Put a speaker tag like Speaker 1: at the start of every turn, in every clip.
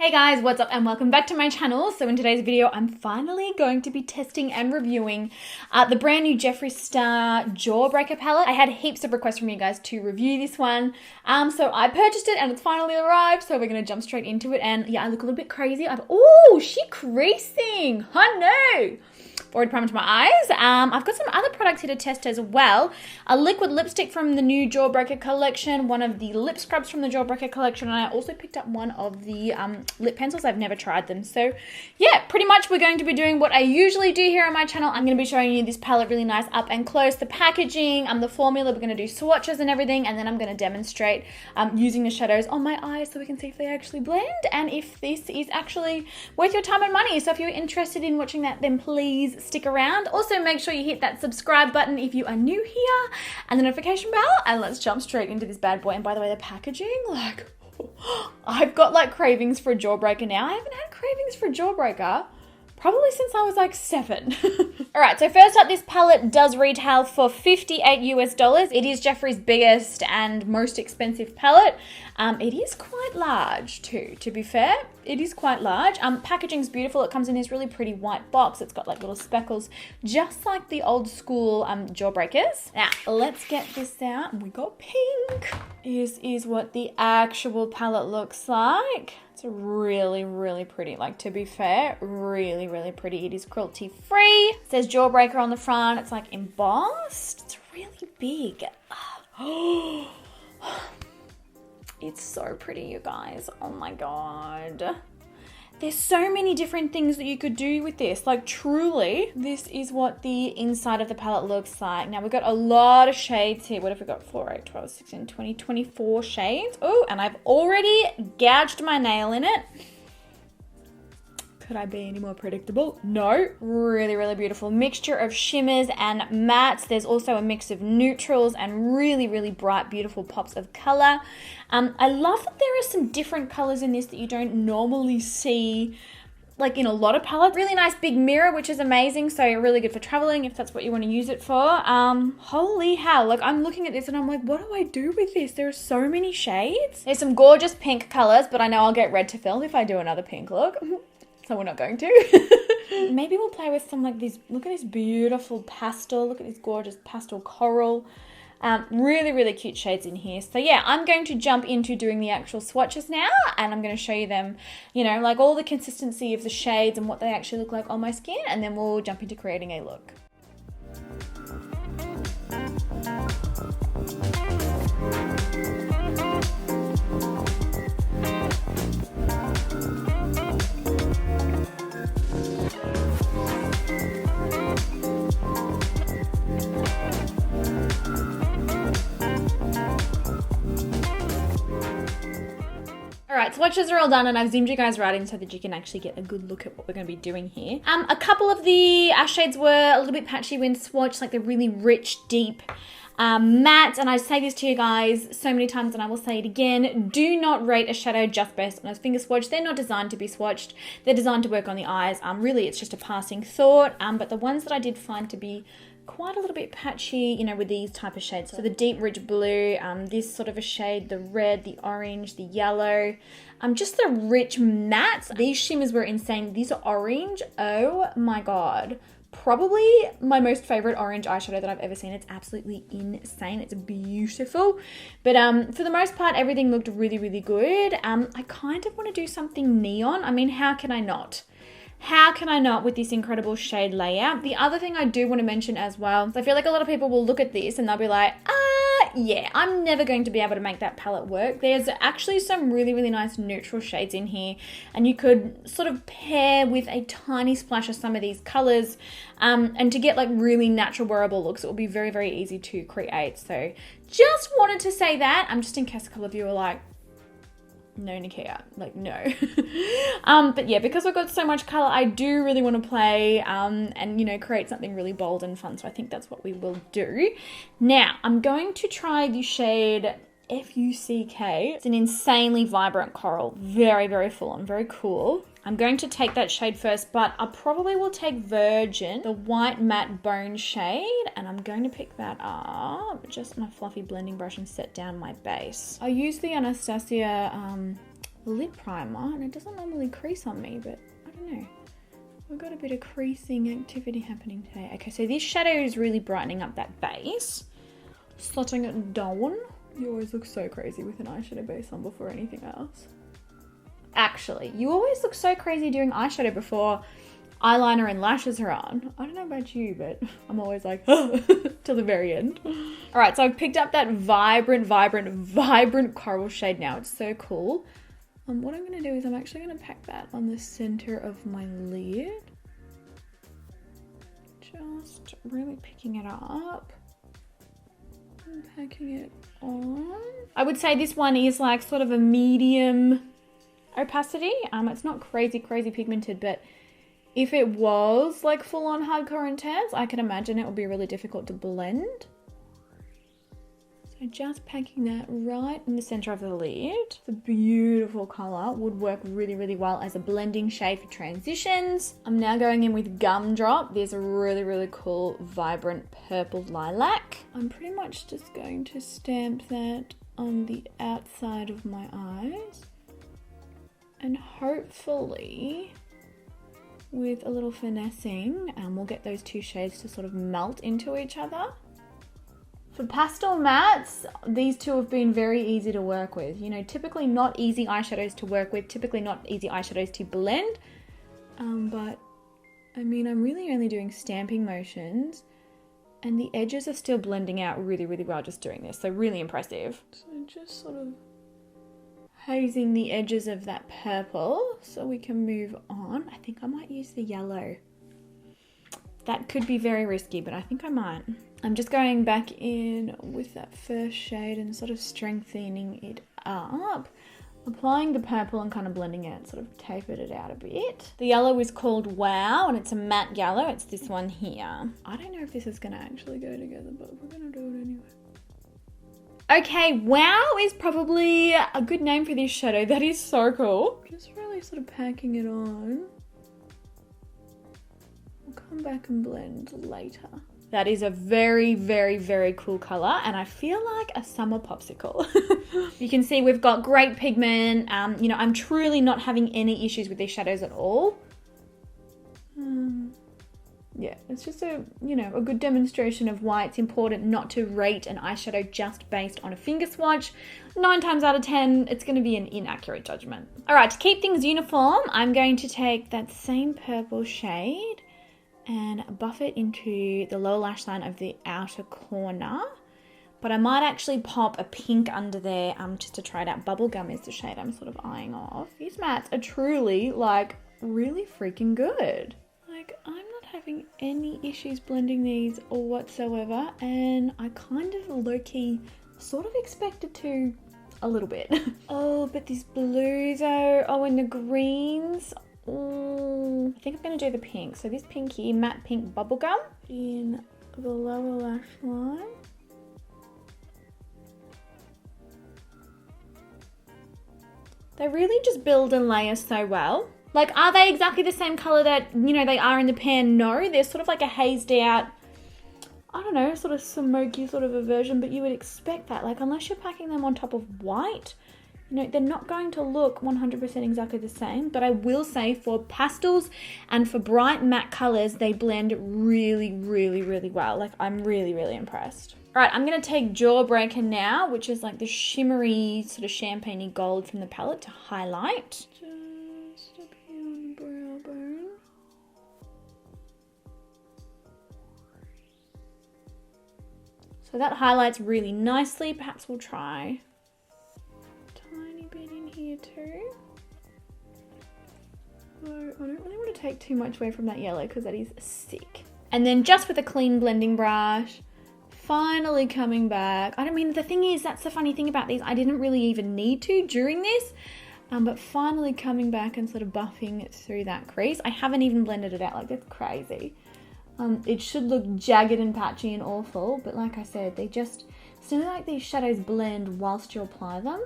Speaker 1: Hey guys, what's up and welcome back to my channel. So in today's video, I'm finally going to be testing and reviewing the brand new Jeffree Star JawBreaker Palette. I had heaps of requests from you guys to review this one. So I purchased it and it's finally arrived. So we're going to jump straight into it. And yeah, I look a little bit crazy. Oh, she creasing. Oh no. Forward primer to my eyes. I've got some other products here to test as well. A liquid lipstick from the new JawBreaker collection, one of the lip scrubs from the JawBreaker collection, and I also picked up one of the lip pencils. I've never tried them. So yeah, pretty much we're going to be doing what I usually do here on my channel. I'm going to be showing you this palette really nice up and close, the packaging, the formula. We're going to do swatches and everything, and then I'm going to demonstrate using the shadows on my eyes so we can see if they actually blend and if this is actually worth your time and money. So if you're interested in watching that, then please stick around. Also, make sure you hit that subscribe button if you are new here and the notification bell, and let's jump straight into this bad boy. And by the way, the packaging, like, I've got like cravings for a JawBreaker now. I haven't had cravings for a JawBreaker probably since I was like 7. All right, so first up, this palette does retail for $58 US. It is Jeffree's biggest and most expensive palette. It is quite large too, to be fair. It is quite large. Packaging's beautiful. It comes in this really pretty white box. It's got like little speckles, just like the old school JawBreakers. Now, let's get this out. We got pink. This is what the actual palette looks like. It's really, really pretty. Like, to be fair, really, really pretty. It is cruelty free. It says JawBreaker on the front. It's like embossed. It's really big. It's so pretty, you guys. Oh my God. There's so many different things that you could do with this. Like, truly, this is what the inside of the palette looks like. Now, we've got a lot of shades here. What have we got? 4, 8, 12, 16, 20, 24 shades. Oh, and I've already gouged my nail in it. Could I be any more predictable? No. Really, really beautiful mixture of shimmers and mattes. There's also a mix of neutrals and really, really bright, beautiful pops of color. I love that there are some different colors in this that you don't normally see like in a lot of palettes. Really nice big mirror, which is amazing. So really good for traveling if that's what you want to use it for. Holy hell. Like, I'm looking at this and I'm like, what do I do with this? There are so many shades. There's some gorgeous pink colors, but I know I'll get red to film if I do another pink look. So we're not going to. Maybe we'll play with some like these. Look at this beautiful pastel. Look at this gorgeous pastel coral. Really, really cute shades in here. So yeah, I'm going to jump into doing the actual swatches now, and I'm going to show you them, you know, like all the consistency of the shades and what they actually look like on my skin, and then we'll jump into creating a look. Alright, swatches are all done, and I've zoomed you guys right in so that you can actually get a good look at what we're going to be doing here. A couple of the shades were a little bit patchy when swatched, like the really rich, deep matte, and I say this to you guys so many times and I will say it again, do not rate a shadow just based on a finger swatch. They're not designed to be swatched. They're designed to work on the eyes. Really, it's just a passing thought, but the ones that I did find to be quite a little bit patchy, you know, with these type of shades. So the deep rich blue, this sort of a shade, the red, the orange, the yellow, just the rich mattes. These shimmers were insane. These are orange. Oh my God. Probably my most favorite orange eyeshadow that I've ever seen. It's absolutely insane. It's beautiful. But for the most part, everything looked really, really good. I kind of want to do something neon. I mean, how can I not? How can I not with this incredible shade layout? The other thing I do want to mention as well, so I feel like a lot of people will look at this and they'll be like, yeah, I'm never going to be able to make that palette work. There's actually some really, really nice neutral shades in here, and you could sort of pair with a tiny splash of some of these colors, and to get like really natural wearable looks, it will be very, very easy to create. So just wanted to say that, just in case a couple of you are like, no, Nikkia, like no. But yeah, because I've got so much color, I do really want to play and, you know, create something really bold and fun. So I think that's what we will do. Now, I'm going to try the shade F-U-C-K. It's an insanely vibrant coral. Very, very full on, very cool. I'm going to take that shade first, but I probably will take Virgin, the white matte bone shade, and I'm going to pick that up, just my fluffy blending brush, and set down my base. I use the Anastasia lip primer, and it doesn't normally crease on me, but I don't know. We've got a bit of creasing activity happening today. Okay, so this shadow is really brightening up that base. Slotting it down. You always look so crazy with an eyeshadow base on before anything else. Actually, you always look so crazy doing eyeshadow before eyeliner and lashes are on. I don't know about you, but I'm always like, till the very end. All right, so I've picked up that vibrant coral shade now. It's so cool. What I'm gonna do is I'm actually gonna pack that on the center of my lid. Just really picking it up. And packing it on. I would say this one is like sort of a medium opacity. It's not crazy pigmented, but if it was like full on hardcore intense, I can imagine it would be really difficult to blend. So just packing that right in the center of the lid. The beautiful color would work really well as a blending shade for transitions. I'm now going in with Gumdrop. There's a really cool vibrant purple lilac. I'm pretty much just going to stamp that on the outside of my eyes. And hopefully, with a little finessing, we'll get those two shades to sort of melt into each other. For pastel mattes, these two have been very easy to work with. You know, typically not easy eyeshadows to work with, typically not easy eyeshadows to blend. But, I mean, I'm really only doing stamping motions, and the edges are still blending out really well just doing this. So really impressive. So just sort of hazing the edges of that purple so we can move on. I think I might use the yellow. That could be very risky, but I think I might. I'm just going back in with that first shade and sort of strengthening it up. Applying the purple and kind of blending it, sort of tapered it out a bit. The yellow is called Wow, and it's a matte yellow. It's this one here. I don't know if this is gonna actually go together, but we're gonna do it anyway. Okay, Wow is probably a good name for this shadow. That is so cool. Just really sort of packing it on. We'll come back and blend later. That is a very cool color, and I feel like a summer popsicle. You can see we've got great pigment. You know, I'm truly not having any issues with these shadows at all. Yeah, it's just a good demonstration of why it's important not to rate an eyeshadow just based on a finger swatch. 9 times out of 10, it's going to be an inaccurate judgment. All right, to keep things uniform, I'm going to take that same purple shade and buff it into the lower lash line of the outer corner. But I might actually pop a pink under there just to try it out. Bubblegum is the shade I'm sort of eyeing off. These mattes are truly, like, really freaking good. Like, I'm not having any issues blending these or whatsoever, and I kind of low-key sort of expected to a little bit. Oh, but this blue though, oh, and the greens. I think I'm going to do the pink. So this pink here, matte pink bubblegum in the lower lash line. They really just build and layer so well. Like, are they exactly the same color that, you know, they are in the pan? No, they're sort of like a hazed out, I don't know, sort of smoky sort of a version, but you would expect that. Like, unless you're packing them on top of white, you know, they're not going to look 100% exactly the same. But I will say for pastels and for bright matte colors, they blend really well. Like, I'm really impressed. All right, I'm going to take JawBreaker now, which is like the shimmery sort of champagne-y gold from the palette to highlight. Just up here on the brow bone. So that highlights really nicely. Perhaps we'll try bit in here too. So I don't really want to take too much away from that yellow because that is sick. And then just with a clean blending brush, finally coming back. I don't mean, the thing is, that's the funny thing about these, I didn't really even need to during this, but finally coming back and sort of buffing through that crease. I haven't even blended it out, like, that's crazy. It should look jagged and patchy and awful, but like I said, they just, it's not like these shadows blend whilst you apply them.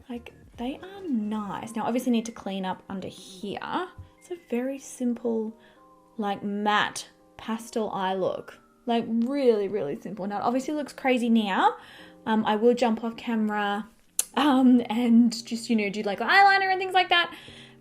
Speaker 1: Like, they are nice. Now, obviously need to clean up under here. It's a very simple, like, matte pastel eye look. Like, really simple. Now, it obviously looks crazy now. I will jump off camera and just, you know, do like eyeliner and things like that.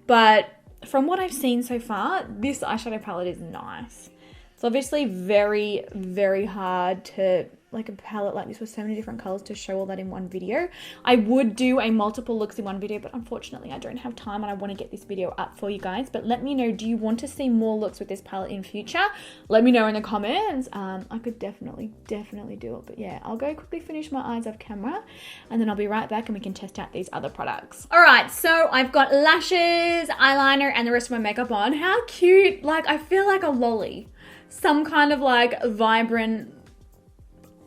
Speaker 1: But from what I've seen so far, this eyeshadow palette is nice. It's obviously very, very hard to, like a palette like this with so many different colors, to show all that in one video. I would do a multiple looks in one video, but unfortunately I don't have time and I want to get this video up for you guys. But let me know, do you want to see more looks with this palette in future? Let me know in the comments. I could definitely do it. But yeah, I'll go quickly finish my eyes off camera and then I'll be right back and we can test out these other products. All right, so I've got lashes, eyeliner, and the rest of my makeup on. How cute. Like, I feel like a lolly. Some kind of like vibrant,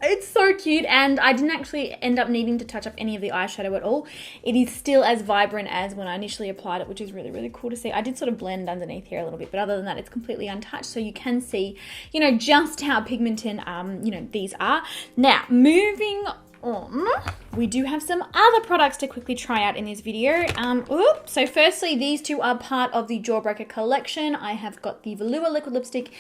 Speaker 1: it's so cute. And I didn't actually end up needing to touch up any of the eyeshadow at all. It is still as vibrant as when I initially applied it, which is really, really cool to see. I did sort of blend underneath here a little bit, but other than that, it's completely untouched. So you can see, you know, just how pigmented, you know, these are. Now, moving on, we do have some other products to quickly try out in this video. So firstly, these two are part of the JawBreaker collection. I have got the Velour liquid lipstick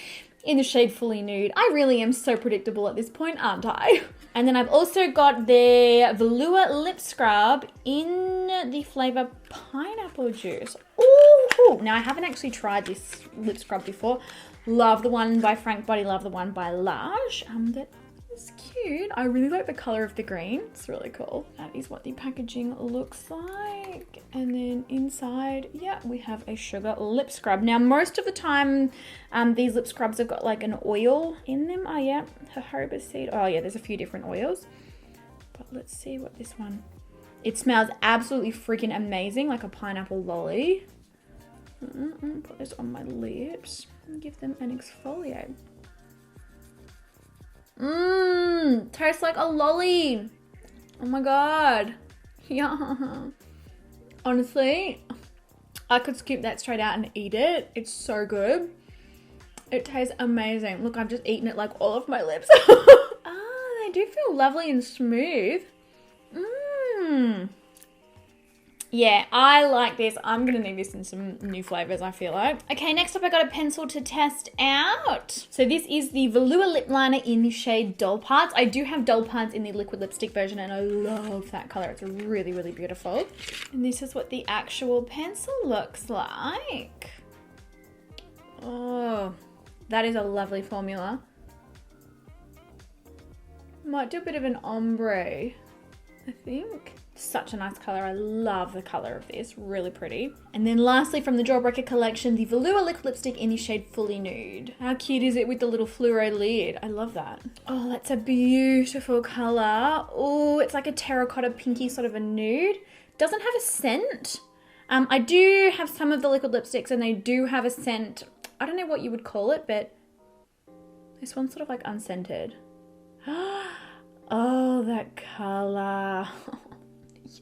Speaker 1: in the shade Fully Nude. I really am so predictable at this point, aren't I? And then I've also got the Velour lip scrub in the flavor Pineapple Juice. Ooh, now I haven't actually tried this lip scrub before. Love the one by Frank Body, love the one by Lush. That is cute. I really like the color of the green. It's really cool. That is what the packaging looks like. And then inside, yeah, we have a sugar lip scrub. Now, most of the time, these lip scrubs have got like an oil in them. Oh yeah, jojoba seed. Oh yeah, there's a few different oils. But let's see what this one. It smells absolutely freaking amazing, like a pineapple lolly. Put this on my lips and give them an exfoliate. Tastes like a lolly. Oh my god. Yeah. Honestly, I could scoop that straight out and eat it. It's so good. It tastes amazing. Look, I've just eaten it like all of my lips. They do feel lovely and smooth. Yeah, I like this. I'm going to need this in some new flavors, I feel like. Okay, next up I got a pencil to test out. So this is the Velour lip liner in the shade Doll Parts. I do have Doll Parts in the liquid lipstick version and I love that color. It's really, really beautiful. And this is what the actual pencil looks like. Oh, that is a lovely formula. Might do a bit of an ombre, I think. Such a nice color. I love the color of this. Really pretty. And then lastly, from the JawBreaker collection, the Velour liquid lipstick in the shade Fully Nude. How cute is it with the little fluoro lid? I love that. Oh, that's a beautiful color. Oh, it's like a terracotta pinky sort of a nude. Doesn't have a scent. I do have some of the liquid lipsticks and they do have a scent. I don't know what you would call it, but this one's sort of like unscented. Oh, that color.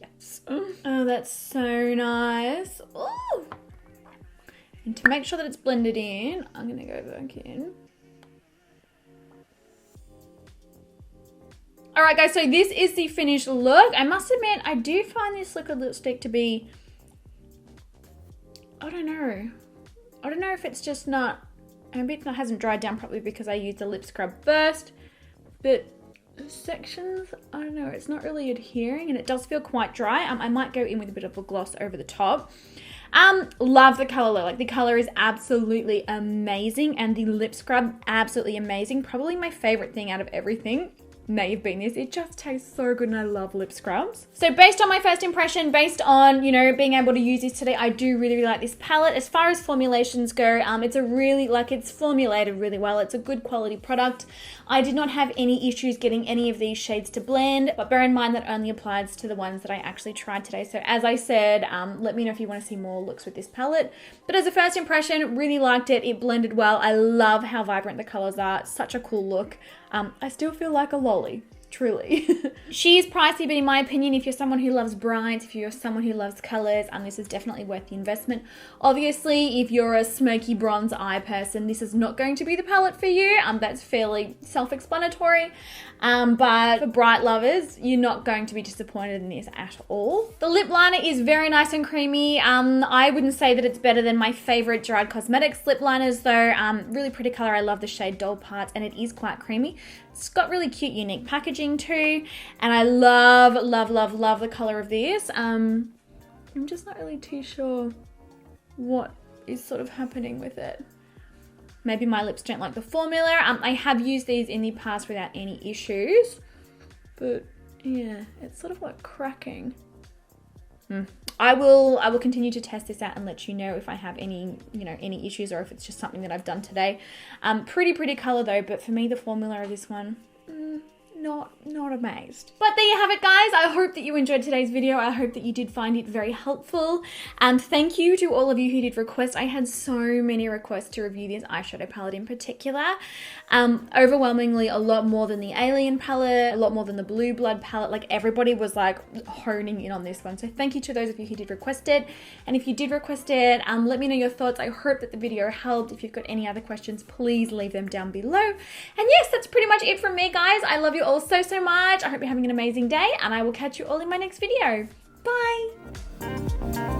Speaker 1: Yes. Oh, that's so nice. Oh. And to make sure that it's blended in, I'm going to go back in. All right, guys, so this is the finished look. I must admit, I do find this liquid lipstick to be, I don't know if it's just not, maybe it hasn't dried down properly because I used the lip scrub first, but sections, I don't know, it's not really adhering and it does feel quite dry. I might go in with a bit of a gloss over the top. Love the color though. Like the color is absolutely amazing and the lip scrub absolutely amazing. Probably my favorite thing out of everything may have been this. It just tastes so good and I love lip scrubs. So based on my first impression, based on, you know, being able to use this today, I do really, really like this palette. As far as formulations go, it's a really, like, it's formulated really well. It's a good quality product. I did not have any issues getting any of these shades to blend, but bear in mind that only applies to the ones that I actually tried today. So as I said, let me know if you want to see more looks with this palette. But as a first impression, really liked it. It blended well. I love how vibrant the colors are. It's such a cool look. I still feel like a lolly, truly. She is pricey, but in my opinion, if you're someone who loves bright, if you're someone who loves colors, this is definitely worth the investment. Obviously, if you're a smoky bronze eye person, this is not going to be the palette for you. That's fairly self-explanatory. But for bright lovers, you're not going to be disappointed in this at all. The lip liner is very nice and creamy. I wouldn't say that it's better than my favorite GERARD Cosmetics lip liners though. Really pretty color. I love the shade Doll Parts and it is quite creamy. It's got really cute, unique packaging too. And I love, love, love, love the color of this. I'm just not really too sure what is sort of happening with it. Maybe my lips don't like the formula. I have used these in the past without any issues, but yeah, it's sort of like cracking. I will continue to test this out and let you know if I have any, any issues, or if it's just something that I've done today. Pretty color though, but for me, the formula of this one, not amazed. But there you have it, guys. I hope that you enjoyed today's video. I hope that you did find it very helpful. Thank you to all of you who did request. I had so many requests to review this eyeshadow palette in particular. Overwhelmingly a lot more than the Alien palette, a lot more than the Blue Blood palette. Like, everybody was like honing in on this one. So thank you to those of you who did request it. And if you did request it, let me know your thoughts. I hope that the video helped. If you've got any other questions, please leave them down below. And yes, that's pretty much it from me, guys. I love you all so much. I hope you're having an amazing day, and I will catch you all in my next video. Bye.